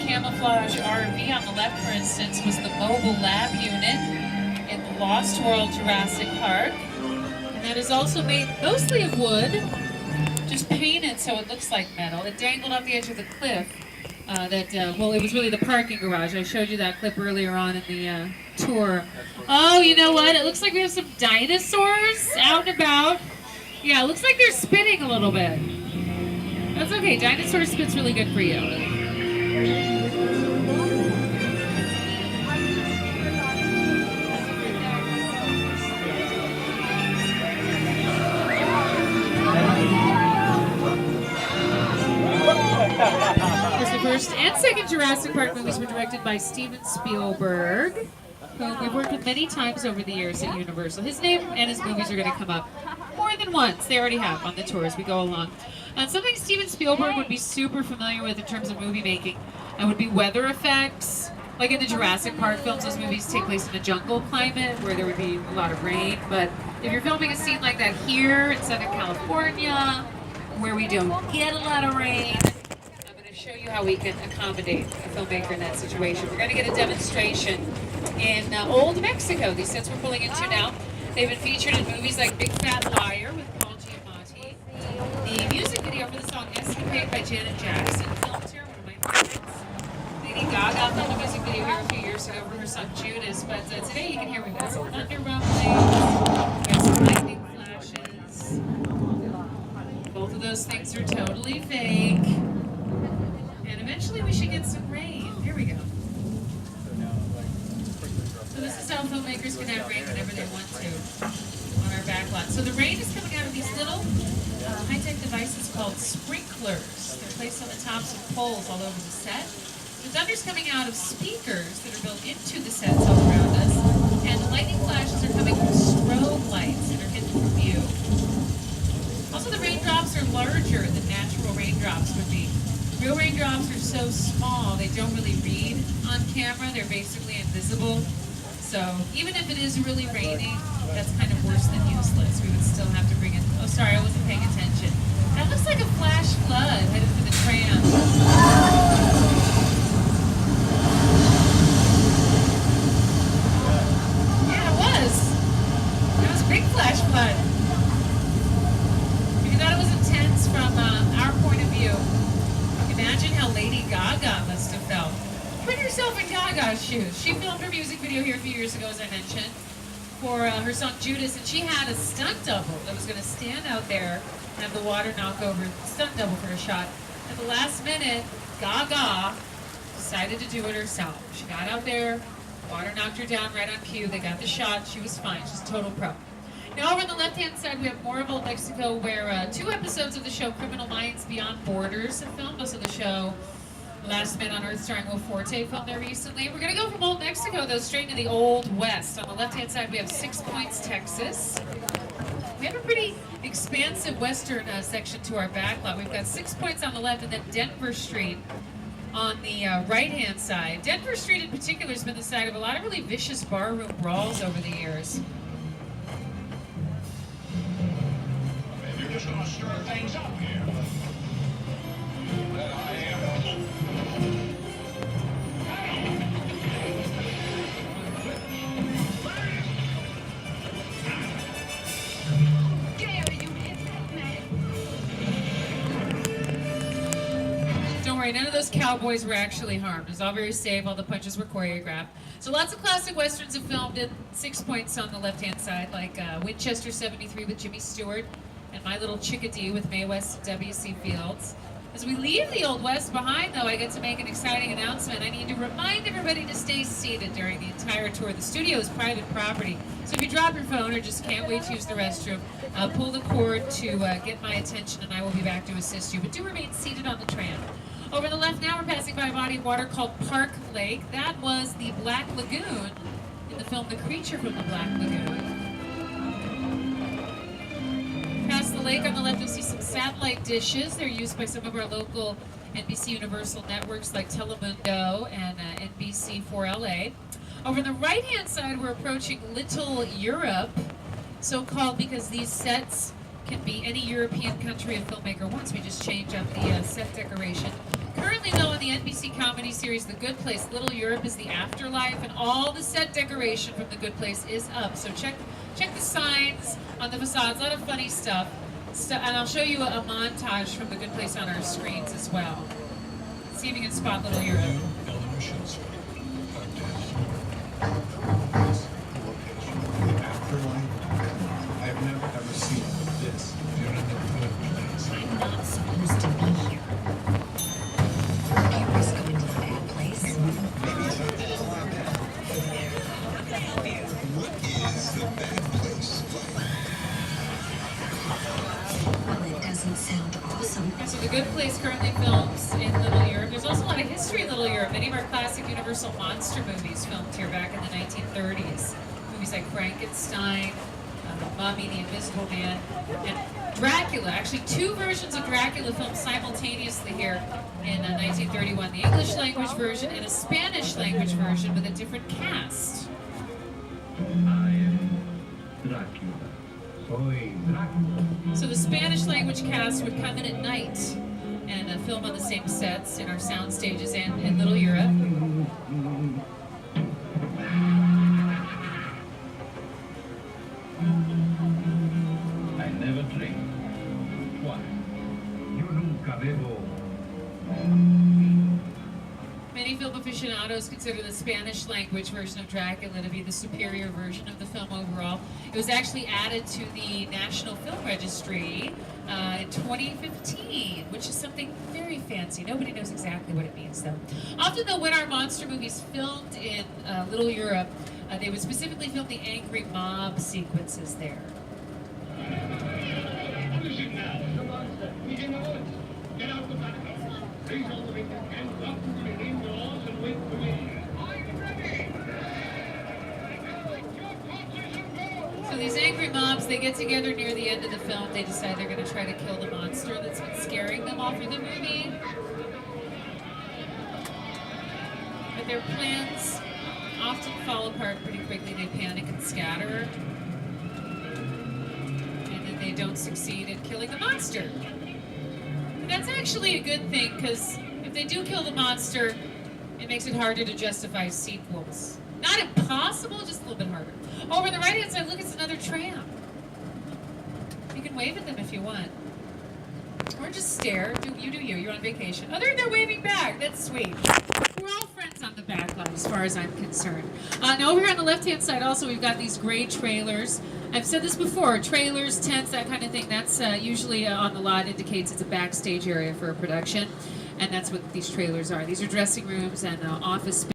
camouflage RV on the left, for instance, was the mobile lab unit in the Lost World Jurassic Park. And that is also made mostly of wood, just painted so it looks like metal. It dangled off the edge of the cliff. Well, it was really the parking garage. I showed you that clip earlier on in the tour. Oh, you know what? It looks like we have some dinosaurs out and about. Yeah, it looks like they're spitting a little bit. That's okay. Dinosaur spit's really good for you. The first and second Jurassic Park movies were directed by Steven Spielberg, whom we've worked with many times over the years at Universal. His name and his movies are going to come up more than once. They already have on the tour as we go along. And something Steven Spielberg would be super familiar with in terms of movie making would be weather effects. Like in the Jurassic Park films, those movies take place in a jungle climate where there would be a lot of rain. But if you're filming a scene like that here in Southern California, where we don't get a lot of rain, show you how we can accommodate a filmmaker in that situation. We're going to get a demonstration in Old Mexico. These sets we're pulling into now. They've been featured in movies like Big Fat Liar with Paul Giamatti. The music video for the song Escapade by Janet Jackson filmed here, one of my favorites. Lady Gaga filmed a music video here a few years ago for her song Judas, but today you can hear we've got some thunder rumblings, we've got some lightning flashes. Both of those things are totally fake. Eventually we should get some rain. Here we go. So this is how filmmakers can have rain whenever they want to on our backlot. So the rain is coming out of these little high-tech devices called sprinklers. They're placed on the tops of poles all over the set. The thunder's coming out of speakers that are built into the sets all around us. And the lightning flashes are coming from strobe lights that are hidden from view. Also, the raindrops are larger than natural raindrops would be. Real raindrops are so small, they don't really read on camera. They're basically invisible. So even if it is really raining, that's kind of worse than useless. We would still have to bring in... Oh, sorry, I wasn't paying attention. That looks like a flash flood headed for the tram. Yeah, it was. It was a big flash flood. If you thought it was intense from our point of view, imagine how Lady Gaga must have felt. Put yourself in Gaga's shoes. She filmed her music video here a few years ago, as I mentioned, for her song Judas, and she had a stunt double that was going to stand out there and have the water knock over the stunt double for a shot. At the last minute, Gaga decided to do it herself. She got out there, water knocked her down right on cue, they got the shot, she was fine, she's a total pro. Now over on the left-hand side, we have more of Old Mexico, where 2 episodes of the show Criminal Minds Beyond Borders have filmed. Also the show Last Man on Earth starring Will Forte filmed there recently. We're going to go from Old Mexico, though, straight into the Old West. On the left-hand side, we have 6 Points, Texas. We have a pretty expansive western section to our backlot. We've got 6 Points on the left, and then Denver Street on the right-hand side. Denver Street in particular has been the site of a lot of really vicious barroom brawls over the years. Just gonna stir things up here. But I am. Don't worry, none of those cowboys were actually harmed. It was all very safe. All the punches were choreographed. So lots of classic westerns have filmed at 6 Points on the left-hand side, like Winchester 73 with Jimmy Stewart, and My Little Chickadee with Mae West and W.C. Fields. As we leave the Old West behind, though, I get to make an exciting announcement. I need to remind everybody to stay seated during the entire tour. The studio is private property, so if you drop your phone or just can't wait to use the restroom, pull the cord to get my attention, and I will be back to assist you. But do remain seated on the tram. Over on the left now, we're passing by a body of water called Park Lake. That was the Black Lagoon in the film The Creature from the Black Lagoon. Past the lake on the left, you'll see some satellite dishes. They're used by some of our local NBC Universal networks like Telemundo and NBC4LA. Over on the right-hand side, we're approaching Little Europe, so-called because these sets can be any European country a filmmaker wants. We just change up the set decoration. Currently Currently, though, in the NBC comedy series The Good Place, Little Europe is the afterlife, and all the set decoration from The Good Place is up. So check the signs on the facades. A lot of funny stuff. And I'll show you a montage from The Good Place on our screens as well. See if you can spot Little Europe. Elevations are dead. The afterlife. I've never ever seen this. You're in the good place. I'm not supposed to be here. Are we going to the bad place? What is the bad place? Well, it doesn't sound awesome. So The Good Place currently films in Little Europe. There's also a lot of history in Little Europe. Many of our classic Universal monster movies filmed here back in the 1930s. Movies like Frankenstein, The Mummy, The Invisible Man, and Dracula. Actually, two versions of Dracula filmed simultaneously here in 1931. The English language version and a Spanish language version with a different cast. I am Dracula. Soy Dracula. So the Spanish language cast would come in at night and film on the same sets in our sound stages and in Little Europe. I never drink. Why? Yo nunca bebo. Many film aficionados consider the Spanish language version of Dracula to be the superior version of the film overall. It was actually added to the National Film Registry in 2015, which is something very fancy. Nobody knows exactly what it means, though. Often, though, when our monster movies filmed in Little Europe, they would specifically film the angry mob sequences there. What is it now? The monster. He's in the woods. Get out the back. Raise all the big hands up to the indoors and wait for me. I'm ready. So these angry mobs, they get together near the end of the film. They decide they're going to try to kill the monster that's been scaring them all through the movie. But their plans often fall apart pretty quickly. They panic and scatter. And then they don't succeed in killing the monster. But that's actually a good thing, because if they do kill the monster, it makes it harder to justify sequels. Not impossible, just a little bit harder. Over on the right-hand side, look, it's another tram. You can wave at them if you want. Or just stare. You do you. You're on vacation. Oh, they're waving back. That's sweet. We're all friends on the back line, as far as I'm concerned. Now, over here on the left-hand side, also, we've got these gray trailers. I've said this before. Trailers, tents, that kind of thing, that's usually on the lot indicates it's a backstage area for a production. And that's what these trailers are. These are dressing rooms and office space.